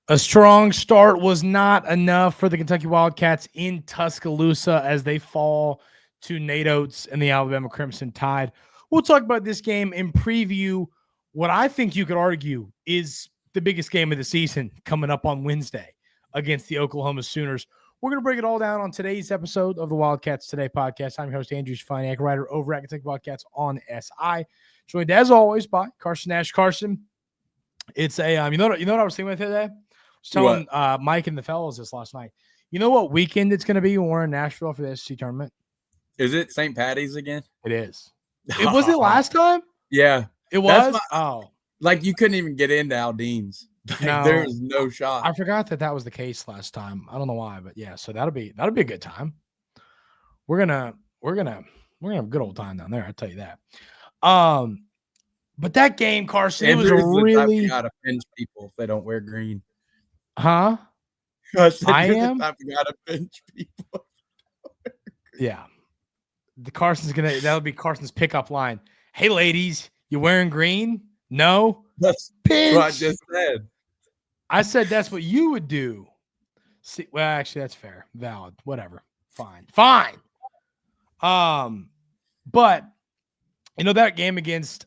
A strong start was not enough for the Kentucky Wildcats in Tuscaloosa as they fall to Nate Oates and the Alabama Crimson Tide. We'll talk about this game and preview what I think you could argue is the biggest game of the season coming up on Wednesday against the Oklahoma Sooners. We're going to break it all down on today's episode of the Wildcats Today Podcast. I'm your host, Andrew Stefaniak, writer over at Kentucky Wildcats on SI. Joined, as always, by Carson Nash. Carson, it's a you know what I was thinking about today? I was telling Mike and the fellas this last night. You know what weekend it's going to be when we're in Nashville for the SEC tournament? Is it St. Patty's again? It is. Was it last time? Yeah. It was? Like you couldn't even get into Aldean's. No, there's no shot. I forgot that was the case last time. I don't know why, but yeah, so that'll be a good time. We're gonna have a good old time down there, I'll tell you that. But that game, Carson, it was really got to pinch people if they don't wear green. Huh? I am. I got to pinch people. Yeah. That'll be Carson's pickup line. Hey, ladies, you wearing green? No. That's pinch. what I just said. I said that's what you would do. See, well, actually, that's fair. Valid. Whatever. Fine. But that game against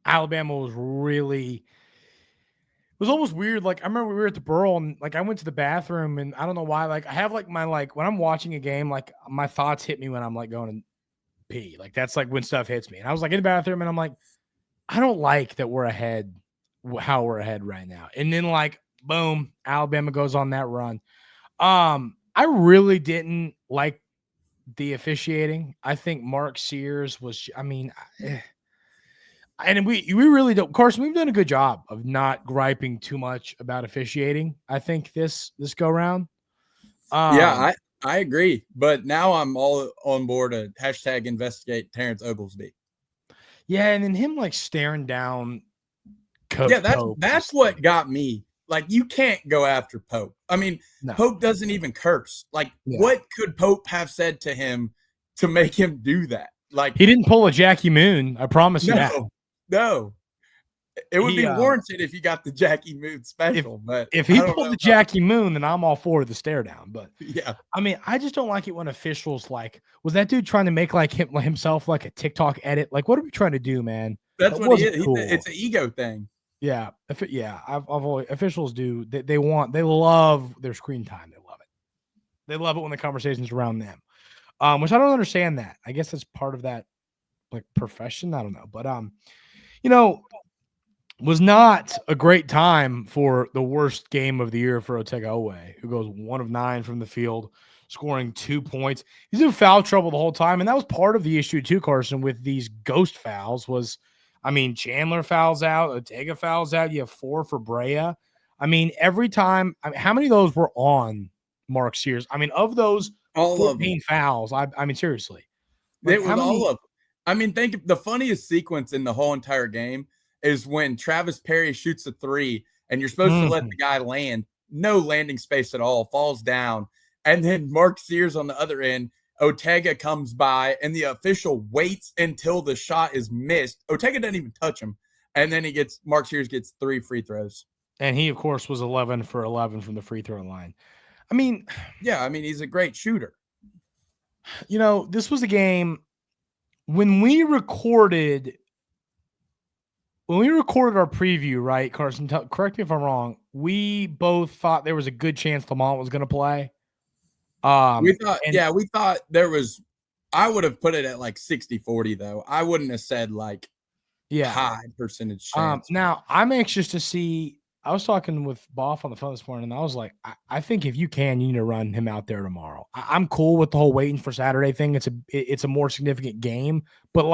Alabama was almost weird. Like I remember we were at the Burl and like I went to the bathroom and I don't know why. Like I have like my when I'm watching a game, like my thoughts hit me when I'm like going to pee. Like that's like when stuff hits me. And I was like in the bathroom and I'm like, I don't like that we're ahead, how we're ahead right now. And then like boom, Alabama goes on that run. I really didn't like the officiating. I think Mark Sears was. And we really don't. Carson, we've done a good job of not griping too much about officiating. I think this go round. Yeah, I agree. But now I'm all on board to hashtag investigate Terrence Oglesby. Yeah, and then him like staring down Coach. Yeah, Pope. that's what got me. Like you can't go after Pope. I mean, no. Pope doesn't even curse. Like, what could Pope have said to him to make him do that? Like he didn't pull a Jackie Moon. I promise you that. No, it would be warranted if you got the Jackie Moon special. But if he pulled the Jackie Moon, then I'm all for the stare down. But yeah, I mean, I just don't like it when officials was that dude trying to make like himself like a TikTok edit? Like, what are we trying to do, man? That's what he is. Cool. It's an ego thing. Yeah, I've always officials do. They love their screen time. They love it. They love it when the conversation's around them, which I don't understand. That I guess that's part of that like profession. I don't know, but was not a great time for the worst game of the year for Otega Owe, who goes 1 of 9 from the field, scoring 2 points. He's in foul trouble the whole time, and that was part of the issue too, Carson, with these ghost fouls was, Chandler fouls out, Otega fouls out, you have 4 for Brea. Every time, how many of those were on Mark Sears? Of those all 14 fouls, seriously. Like, it was all of them. Think the funniest sequence in the whole entire game is when Travis Perry shoots a 3 and you're supposed to let the guy land. No landing space at all, falls down. And then Mark Sears on the other end, Otega comes by and the official waits until the shot is missed. Otega doesn't even touch him. And then Mark Sears gets 3 free throws. And he, of course, was 11 for 11 from the free throw line. He's a great shooter. This was a game. When we recorded our preview, right, Carson, correct me if I'm wrong, we both thought there was a good chance Lamont was going to play. We thought there was – I would have put it at like 60-40, though. I wouldn't have said like high percentage chance. Now, I'm anxious to see – I was talking with Boff on the phone this morning, and I was like, I think if you can, you need to run him out there tomorrow. I'm cool with the whole waiting for Saturday thing. It's a more significant game, but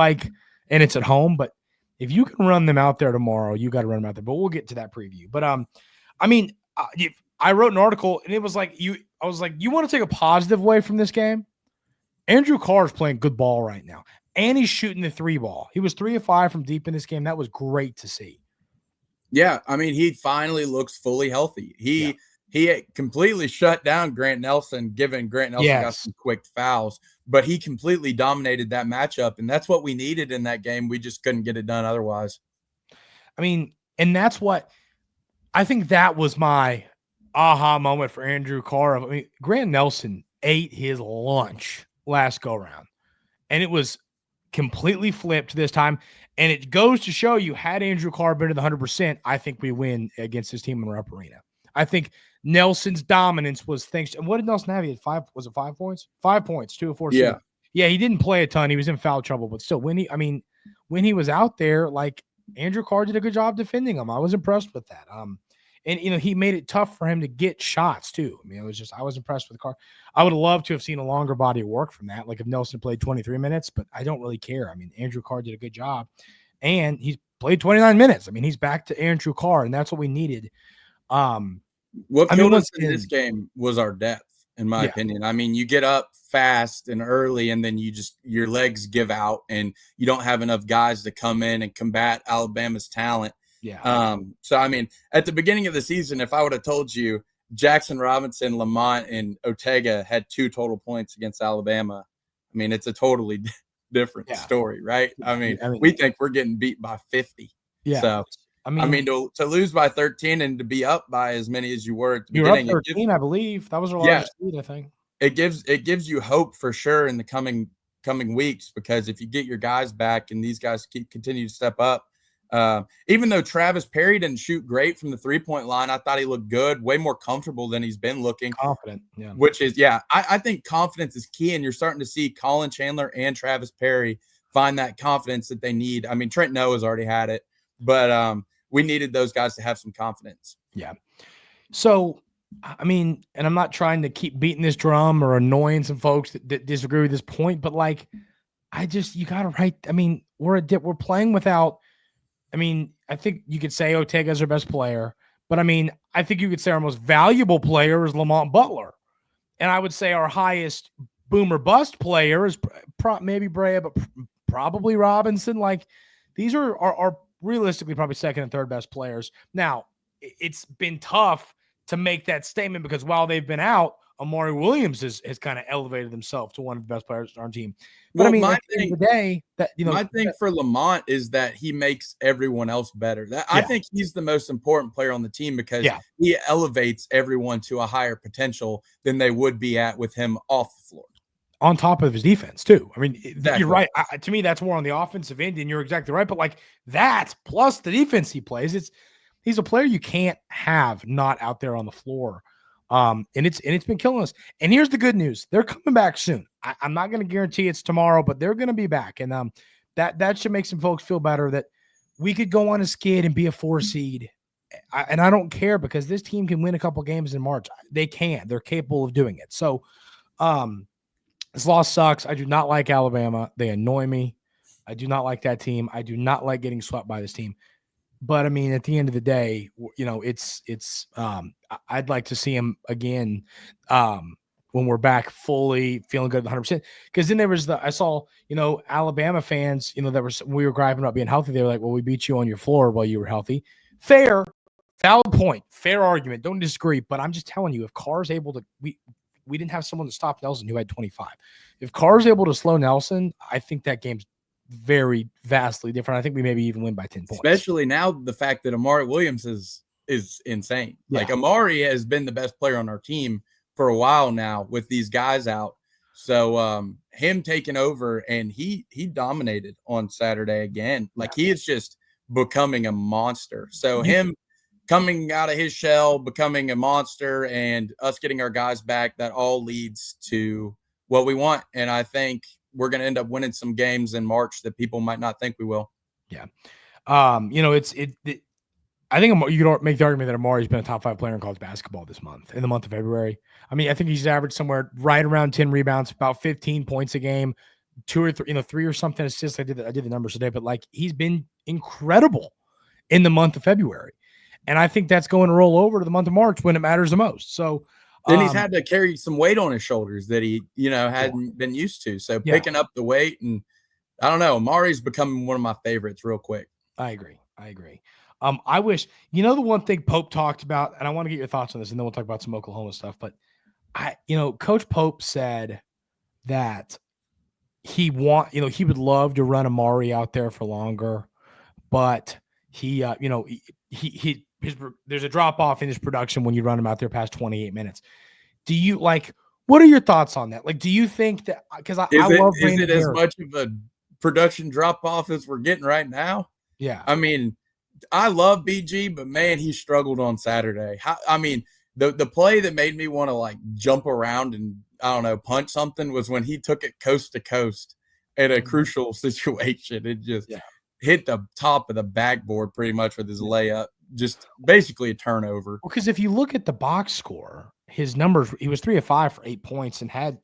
and it's at home. But if you can run them out there tomorrow, you got to run them out there. But we'll get to that preview. But I wrote an article, and it was like I was like, you want to take a positive away from this game? Andrew Carr is playing good ball right now, and he's shooting the 3 ball. He was 3 of 5 from deep in this game. That was great to see. Yeah, he finally looks fully healthy. He completely shut down Grant Nelson, given Grant Nelson got some quick fouls, but he completely dominated that matchup, and that's what we needed in that game. We just couldn't get it done otherwise. And that's what I think that was my aha moment for Andrew Carr. I mean, Grant Nelson ate his lunch last go round, and it was completely flipped this time. And it goes to show you, had Andrew Carr been to the 100%, I think we win against this team in Rupp Arena. I think Nelson's dominance was thanks to, and what did Nelson have? He had 5 points? 5 points, 2 of 4 shooting. Yeah, he didn't play a ton. He was in foul trouble, but still, when he was out there, like, Andrew Carr did a good job defending him. I was impressed with that. And he made it tough for him to get shots too. I mean, I was impressed with Carr. I would have loved to have seen a longer body of work from that, like if Nelson played 23 minutes, but I don't really care. I mean, Andrew Carr did a good job, and he's played 29 minutes. I mean, he's back to Andrew Carr, and that's what we needed. What killed us in this game was our depth, in my opinion. I mean, you get up fast and early, and then your legs give out, and you don't have enough guys to come in and combat Alabama's talent. Yeah. So, I mean, at the beginning of the season, if I would have told you Jackson Robinson, Lamont, and Ortega had 2 total points against Alabama, I mean, it's a totally different story, right? I mean, we think we're getting beat by 50. Yeah. So, I mean to lose by 13 and to be up by as many as you were at the beginning. You were up 13, I believe. That was our largest lead, I think. It gives you hope for sure in the coming weeks, because if you get your guys back and these guys continue to step up, even though Travis Perry didn't shoot great from the 3-point line, I thought he looked good, way more comfortable than he's been looking. Confident, yeah. Which is, I think confidence is key, and you're starting to see Colin Chandler and Travis Perry find that confidence that they need. I mean, Trent Noah's already had it, but we needed those guys to have some confidence. Yeah. So, I mean, and I'm not trying to keep beating this drum or annoying some folks that disagree with this point, but like, you got to write. I mean, we're playing without. I mean, I think you could say Ortega's our best player, but I mean, I think you could say our most valuable player is Lamont Butler. And I would say our highest boom or bust player is maybe Brea, but probably Robinson. Like, these are realistically probably second and third best players. Now, it's been tough to make that statement because while they've been out, Amari Williams has kind of elevated himself to one of the best players on our team. But I mean, at the end of the day, my thing for Lamont is that he makes everyone else better. I think he's the most important player on the team because he elevates everyone to a higher potential than they would be at with him off the floor. On top of his defense, too. I mean, You're right. To me, that's more on the offensive end, and you're exactly right. But like that, plus the defense he plays, he's a player you can't have not out there on the floor. And it's been killing us. And here's the good news: they're coming back soon. I'm not going to guarantee it's tomorrow, but they're going to be back, and that should make some folks feel better that we could go on a skid and be a 4 seed. And I don't care because this team can win a couple games in March. They can. They're capable of doing it. So, this loss sucks. I do not like Alabama. They annoy me. I do not like that team. I do not like getting swept by this team. But I mean, at the end of the day, I'd like to see him again when we're back fully feeling good at 100%. Because then there was I saw, Alabama fans, we were griping about being healthy. They were like, well, we beat you on your floor while you were healthy. Fair, valid point, fair argument. Don't disagree. But I'm just telling you, if Carr's able to, we didn't have someone to stop Nelson who had 25. If Carr's able to slow Nelson, I think that game's very vastly different. I think we maybe even win by 10 points. Especially now the fact that Amari Williams is insane. Yeah. Like Amari has been the best player on our team for a while now with these guys out. So him taking over, and he dominated on Saturday again. Like he is just becoming a monster. So him coming out of his shell, becoming a monster, and us getting our guys back, that all leads to what we want. And I think we're going to end up winning some games in March that people might not think we will. Yeah. I think you could make the argument that Amari's been a top 5 player in college basketball in the month of February. I mean, I think he's averaged somewhere right around 10 rebounds, about 15 points a game, 2 or 3, 3 or something assists. I did the numbers today, but like he's been incredible in the month of February. And I think that's going to roll over to the month of March when it matters the most. So then he's had to carry some weight on his shoulders that he, hadn't been used to. So picking up the weight, and I don't know, Amari's becoming one of my favorites real quick. I agree. I wish, the one thing Pope talked about, and I want to get your thoughts on this, and then we'll talk about some Oklahoma stuff. But Coach Pope said that he would love to run Amari out there for longer, but he there's a drop off in his production when you run him out there past 28 minutes. Do you what are your thoughts on that? Like, do you think that, because I love Brandon Is it as much of a production drop off as we're getting right now? Yeah. I mean, I love BG, but man, he struggled on Saturday. The play that made me want to jump around and I don't know, punch something was when he took it coast to coast at a crucial situation. It just hit the top of the backboard pretty much with his layup, just basically a turnover. Well, because if you look at the box score, his numbers, he was 3 of 5 for 8 points and had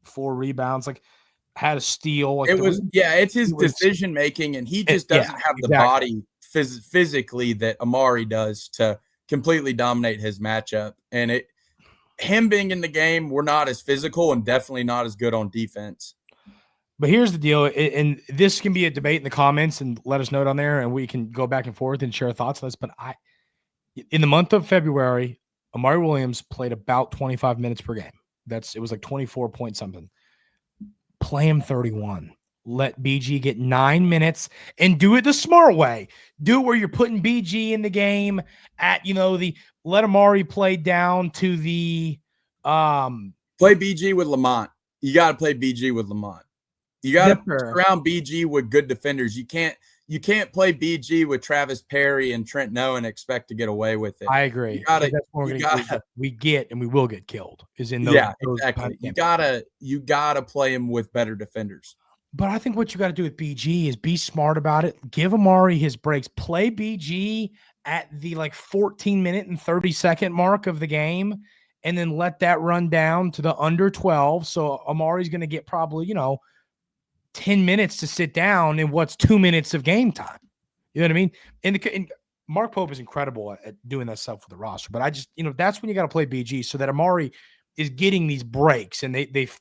4 rebounds, had a steal. It's his decision making, and he just doesn't have the body physically that Amari does to completely dominate his matchup. And him being in the game, we're not as physical and definitely not as good on defense. But here's the deal, and this can be a debate in the comments, and let us know it on there, and we can go back and forth and share thoughts on this. But in the month of February, Amari Williams played about 25 minutes per game. It was 24 point something. Play him 31. Let BG get 9 minutes and do it the smart way. Do it where you're putting BG in the game at, let Amari play down to the play BG with Lamont. You got to play BG with Lamont. You got to surround BG with good defenders. You can't play BG with Travis Perry and Trent Noah and expect to get away with it. I agree. We get and we will get killed. Is in those. Yeah, exactly. You gotta play him with better defenders. But I think what you got to do with BG is be smart about it. Give Amari his breaks. Play BG at the 14 minute and 30-second mark of the game, and then let that run down to the under 12. So Amari's going to get probably 10 minutes to sit down in what's 2 minutes of game time. You know what I mean? And Mark Pope is incredible at doing that stuff with the roster. But I just, that's when you got to play BG so that Amari is getting these breaks, and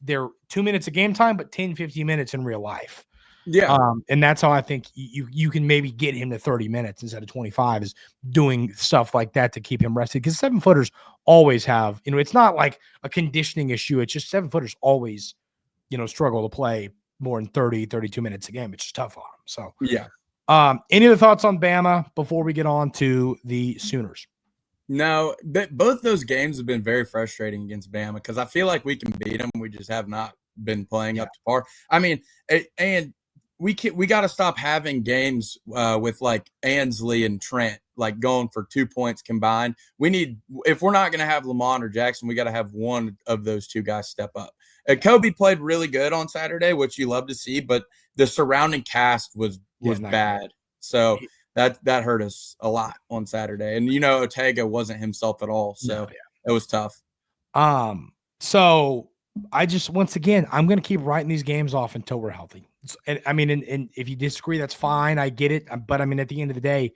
they're 2 minutes of game time, but 10, 15 minutes in real life. Yeah. And that's how I think you can maybe get him to 30 minutes instead of 25, is doing stuff like that to keep him rested. Because 7-footers always have, it's not like a conditioning issue. It's just 7-footers always, struggle to play more than 30, 32 minutes a game. It's just tough on them. So, yeah. Any other thoughts on Bama before we get on to the Sooners? No, both those games have been very frustrating against Bama because I feel like we can beat them. We just have not been playing up to par. I mean, and we got to stop having games with Ansley and Trent going for 2 points combined. If we're not going to have Lamont or Jackson, we got to have one of those two guys step up. Kobe played really good on Saturday, which you love to see, but the surrounding cast was bad. Good. So that hurt us a lot on Saturday. And, Ortega wasn't himself at all. So it was tough. So I just, once again, I'm going to keep writing these games off until we're healthy. And if you disagree, that's fine. I get it. But at the end of the day,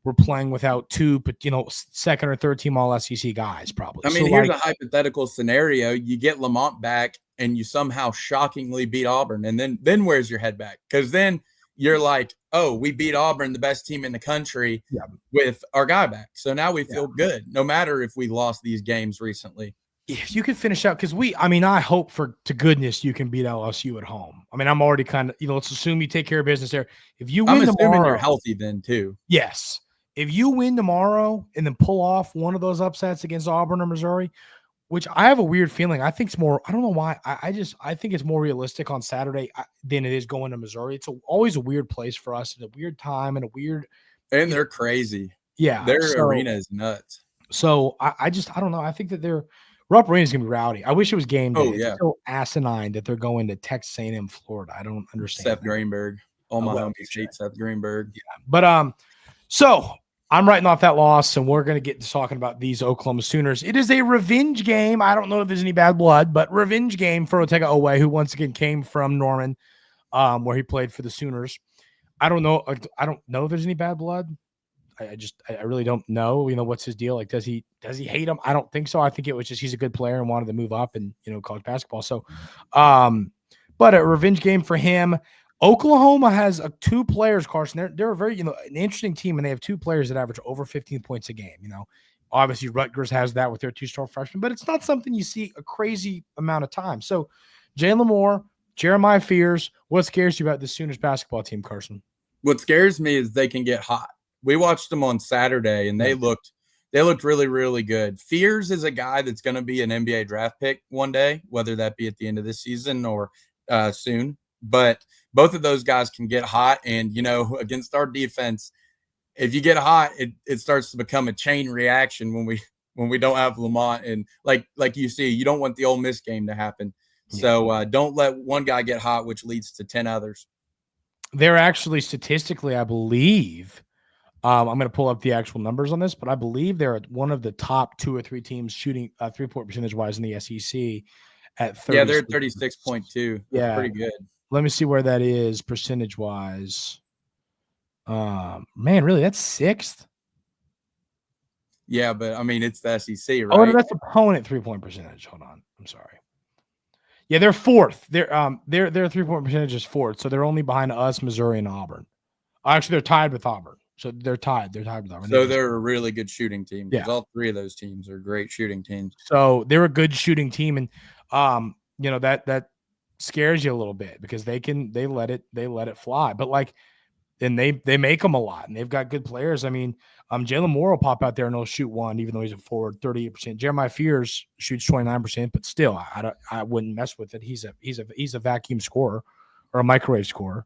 we're playing without two, second or third team all SEC guys, probably. Here's a hypothetical scenario. You get Lamont back and you somehow shockingly beat Auburn. And then where's your head back? Because then you're like, oh, we beat Auburn, the best team in the country, with our guy back. So now we feel good, no matter if we lost these games recently. If you could finish out, because I hope to goodness you can beat LSU at home. I'm already kind of, let's assume you take care of business there. If you win tomorrow, you're healthy then too. Yes. If you win tomorrow and then pull off one of those upsets against Auburn or Missouri, which I have a weird feeling. I think it's more, I don't know why. I think it's more realistic on Saturday than it is going to Missouri. It's always a weird place for us at a weird time and and they're crazy. Yeah. Their arena is nuts. So I don't know. I think that Rupp Arena is going to be rowdy. I wish it was game day. Oh, yeah. It's so asinine that they're going to Texas A&M, Florida. I don't understand. Seth Greenberg. All my homies hate Seth Greenberg. Yeah. But so I'm writing off that loss, and we're going to get to talking about these Oklahoma Sooners. It is a revenge game. I don't know if there's any bad blood, but revenge game for Otega Owe, who once again came from Norman, where he played for the Sooners. I don't know if there's any bad blood. I really don't know. What's his deal? Does he hate him? I don't think so. I think it was just he's a good player and wanted to move up in college basketball. So, but a revenge game for him. Oklahoma has two players, Carson. They're a very an interesting team, and they have two players that average over 15 points a game. Obviously Rutgers has that with their 2-star freshmen, but it's not something you see a crazy amount of time. So, Jalen Moore, Jeremiah Fears. What scares you about the Sooners basketball team, Carson? What scares me is they can get hot. we watched them on Saturday, and they looked really, really good. Fears is a guy that's going to be an NBA draft pick one day, whether that be at the end of this season or soon. But both of those guys can get hot, and against our defense, if you get hot, it starts to become a chain reaction when we don't have Lamont, and like you see, you don't want the Ole Miss game to happen. So don't let one guy get hot, which leads to 10 others. They're actually statistically, I believe, I'm going to pull up the actual numbers on this, but I believe they're one of the top 2 or 3 teams shooting 3-point percentage wise in the SEC at 30. Yeah, they're at 36.2. That's pretty good. Let me see where that is percentage wise. Man, really, that's 6th. Yeah, but I mean, it's the SEC, right? Oh, no, that's opponent 3-point percentage. Hold on, I'm sorry. Yeah, they're 4th. Their 3-point percentage is 4th, so they're only behind us, Missouri, and Auburn. Actually, they're tied with Auburn. So they're tied. They're tied with Auburn. So they're a really good shooting team. Yeah, all 3 of those teams are great shooting teams. So they're a good shooting team, and that scares you a little bit because they let it fly. But and they make them a lot, and they've got good players. I mean, Jalen Moore will pop out there and he'll shoot one, even though he's a forward, 38%. Jeremiah Fears shoots 29%, but still, I wouldn't mess with it. He's a vacuum scorer or a microwave scorer.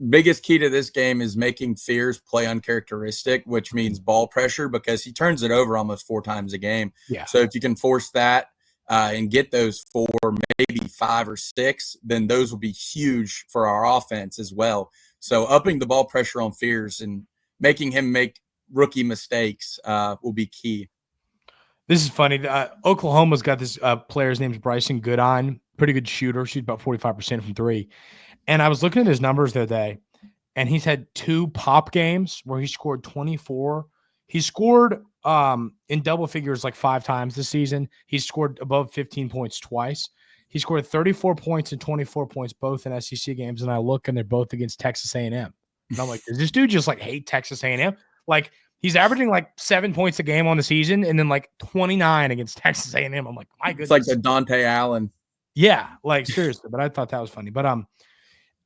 Biggest key to this game is making Fears play uncharacteristic, which means ball pressure, because he turns it over almost 4 times a game. Yeah. So if you can force that and get those 4, maybe 5 or 6, then those will be huge for our offense as well. So upping the ball pressure on Fears and making him make rookie mistakes will be key. This is funny. Oklahoma's got this player's name's Bryson Goodine, pretty good shooter. Shoots about 45% from 3. And I was looking at his numbers the other day, and he's had 2 pop games where he scored 24. He scored in double figures 5 times this season. He scored above 15 points twice. He scored 34 points and 24 points both in SEC games, and I look, and they're both against Texas A&M. And I'm like, does this dude just hate Texas A&M? He's averaging 7 points a game on the season, and then 29 against Texas A&M. I'm like, my goodness. It's like the Dante Allen. Yeah, seriously. But I thought that was funny. But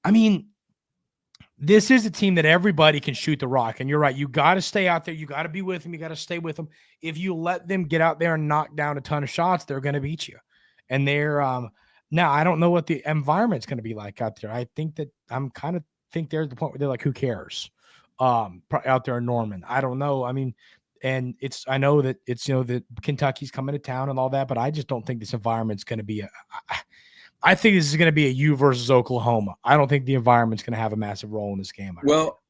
I mean, this is a team that everybody can shoot the rock, and you're right. You got to stay out there. You got to be with them. You got to stay with them. If you let them get out there and knock down a ton of shots, they're going to beat you. And they're now I don't know what the environment's going to be like out there. I think that think they're at the point where they're like, who cares? Out there in Norman, I don't know. I mean, and I know that it's that Kentucky's coming to town and all that, but I just don't think this environment's going to be I think this is going to be a U versus Oklahoma. I don't think the environment's going to have a massive role in this game.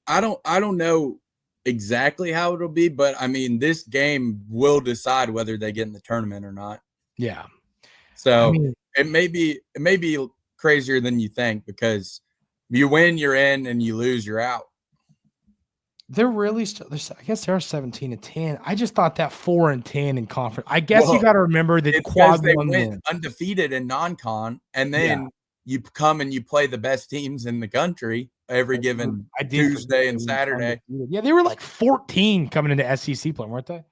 I don't know exactly how it'll be, but I mean, this game will decide whether they get in the tournament or not. Yeah. So it may be crazier than you think, because you win, you're in, and you lose, you're out. They're really still. I guess they're 17-10. I just thought that 4-10 in conference. I guess you got to remember that quad they went undefeated in non-con, and then you come and you play the best teams in the country every given Tuesday and Saturday. Yeah, they were 14 coming into SEC play, weren't they?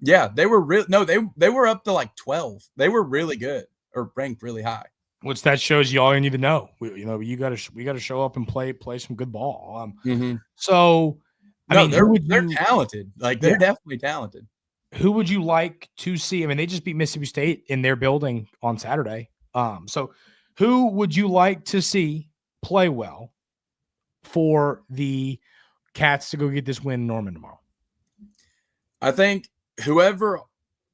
Yeah, they were real. No, they were up to 12. They were really good, or ranked really high. Which that shows you all you need to know. We got to show up and play some good ball. So. I mean, they're talented. They're definitely talented. Who would you like to see? I mean, they just beat Mississippi State in their building on Saturday. So who would you like to see play well for the Cats to go get this win in Norman tomorrow? I think whoever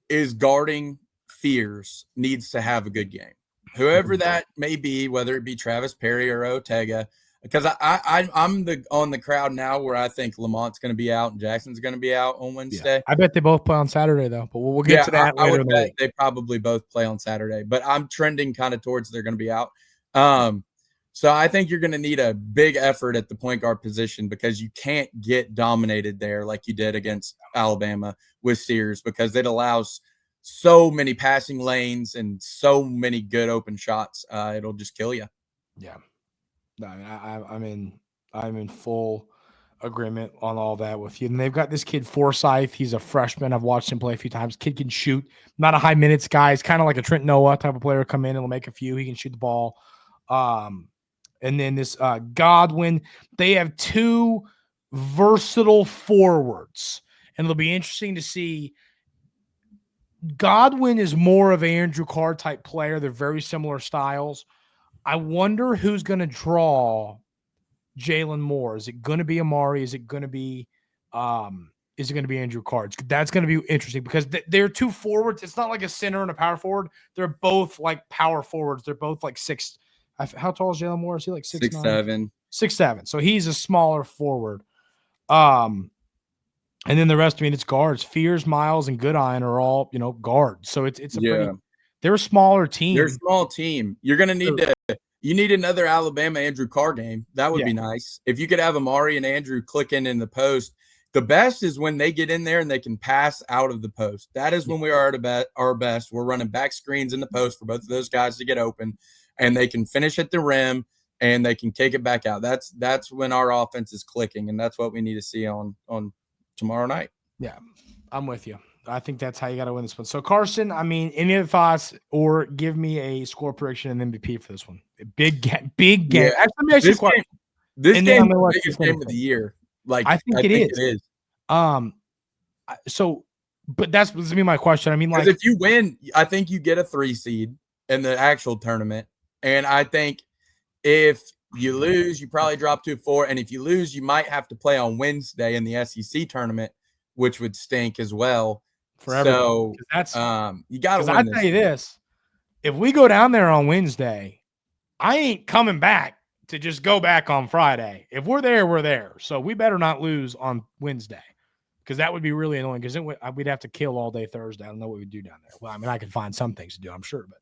is guarding Fears needs to have a good game. Whoever that may be, whether it be Travis Perry or Ortega, because I'm on the crowd now where I think Lamont's going to be out and Jackson's going to be out on Wednesday. Yeah. I bet they both play on Saturday, though. But we'll get to that later. I would bet they probably both play on Saturday. But I'm trending kind of towards they're going to be out. So I think you're going to need a big effort at the point guard position, because you can't get dominated there like you did against Alabama with Sears, because it allows so many passing lanes and so many good open shots. It'll just kill you. Yeah. No, I'm in full agreement on all that with you. And they've got this kid Forsyth. He's a freshman. I've watched him play a few times. Kid can shoot. Not a high minutes guy. He's kind of like a Trent Noah type of player. Come in and he'll make a few. He can shoot the ball. And then this Godwin. They have 2 versatile forwards. And it'll be interesting to see. Godwin is more of an Andrew Carr type player. They're very similar styles. I wonder who's going to draw Jalen Moore. Is it going to be Amari? Is it going to be Andrew Carr? That's going to be interesting because they're two forwards. It's not like a center and a power forward. They're both like power forwards. They're both like six. How tall is Jalen Moore? Is he like 6'9"? 6'7". So he's a smaller forward. And then the rest, it's guards. Fears, Miles, and Goodine are all, guards. So it's a pretty – they're a smaller team. They're a small team. You're going to you need another Alabama Andrew Carr game. That would be nice. If you could have Amari and Andrew clicking in the post, the best is when they get in there and they can pass out of the post. That is when we are at our best. We're running back screens in the post for both of those guys to get open, and they can finish at the rim and they can kick it back out. That's when our offense is clicking, and that's what we need to see on tomorrow night. Yeah, I'm with you. I think that's how you got to win this one. So, Carson, any other thoughts or give me a score prediction and MVP for this one? Big game. Yeah. Actually, let me ask you a question. This game is the biggest game of the year. I think it is. But that's going to be my question. If you win, I think you get a 3 seed in the actual tournament. And I think if you lose, you probably drop to a 4. And if you lose, you might have to play on Wednesday in the SEC tournament, which would stink as well. So that's you got to win. I'll tell you this: if we go down there on Wednesday, I ain't coming back to just go back on Friday. If we're there, we're there. So we better not lose on Wednesday because that would be really annoying. Because we'd have to kill all day Thursday. I don't know what we'd do down there. Well, I can find some things to do, I'm sure, but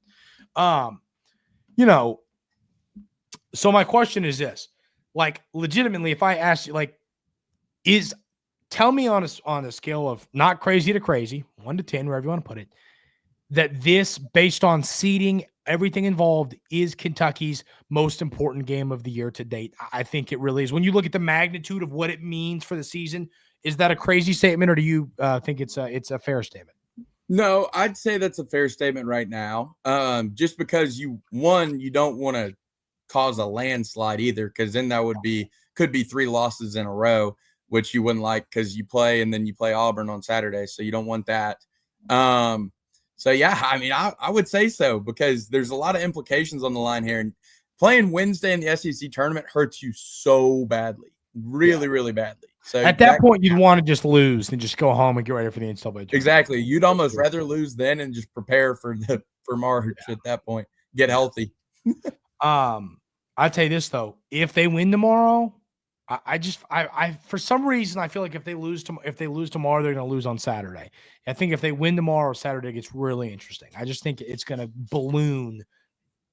So my question is this: legitimately, if I ask you, tell me on a scale of not crazy to crazy, 1 to 10, wherever you want to put it, that this, based on seeding, everything involved, is Kentucky's most important game of the year to date. I think it really is. When you look at the magnitude of what it means for the season, is that a crazy statement, or do you think it's a fair statement? No, I'd say that's a fair statement right now. Just because you don't want to cause a landslide either, because then that could be 3 losses in a row, which you wouldn't like because you play and then you play Auburn on Saturday. So you don't want that. So, yeah, I would say so because there's a lot of implications on the line here. And playing Wednesday in the SEC tournament hurts you so badly, really, really badly. So at that point, you'd want to just lose and just go home and get ready for the NCAA tournament. Exactly. You'd almost rather lose then and just prepare for March at that point. Get healthy. I'll tell you this, though. If they win tomorrow, I for some reason I feel like if they lose tomorrow, they're going to lose on Saturday. I think if they win tomorrow, Saturday gets really interesting. I just think it's going to balloon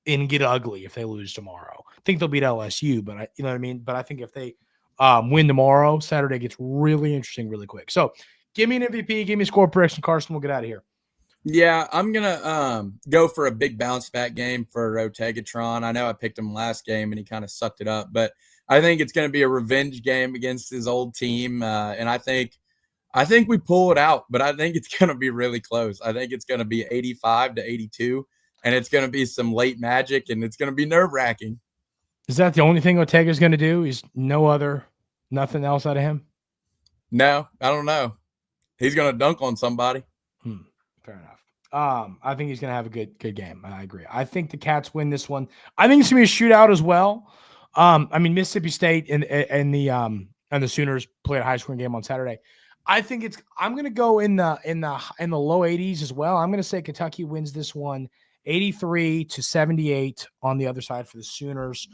and get ugly if they lose tomorrow. I think they'll beat LSU, but you know what I mean. But I think if they win tomorrow, Saturday gets really interesting really quick. So give me an MVP, give me a score prediction, Carson. We'll get out of here. Yeah, I'm gonna go for a big bounce back game for Otegatron. I know I picked him last game and he kind of sucked it up, but I think it's going to be a revenge game against his old team, and I think we pull it out. But I think it's going to be really close. I think it's going to be 85-82, and it's going to be some late magic, and it's going to be nerve-wracking. Is that the only thing Otega's going to do? Is nothing else out of him? No, I don't know. He's going to dunk on somebody. Fair enough. I think he's going to have a good game. I agree. I think the Cats win this one. I think it's going to be a shootout as well. Mississippi State and the Sooners play a high-scoring game on Saturday. I'm going to go in the low 80s as well. I'm going to say Kentucky wins this one 83-78 on the other side for the Sooners.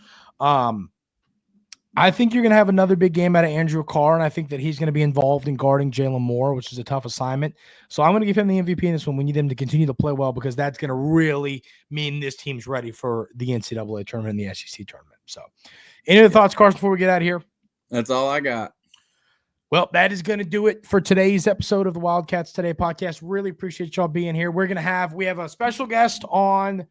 I think you're going to have another big game out of Andrew Carr, and I think that he's going to be involved in guarding Jalen Moore, which is a tough assignment. So I'm going to give him the MVP in this one. We need him to continue to play well because that's going to really mean this team's ready for the NCAA tournament and the SEC tournament. So any other thoughts, Carson, before we get out of here? That's all I got. Well, that is going to do it for today's episode of the Wildcats Today Podcast. Really appreciate y'all being here. We have a special guest on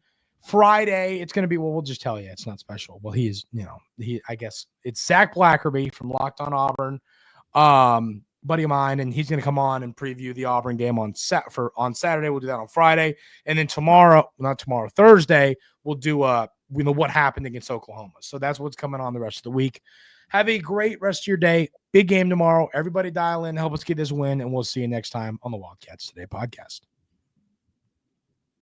Friday. It's going to be, we'll just tell you, it's not special. Well, I guess it's Zach Blackerby from Locked on Auburn, buddy of mine, and he's going to come on and preview the Auburn game on Saturday. We'll do that on Friday. And then Thursday, we'll do what happened against Oklahoma. So that's what's coming on the rest of the week. Have a great rest of your day. Big game tomorrow. Everybody dial in, help us get this win, and we'll see you next time on the Wildcats Today podcast.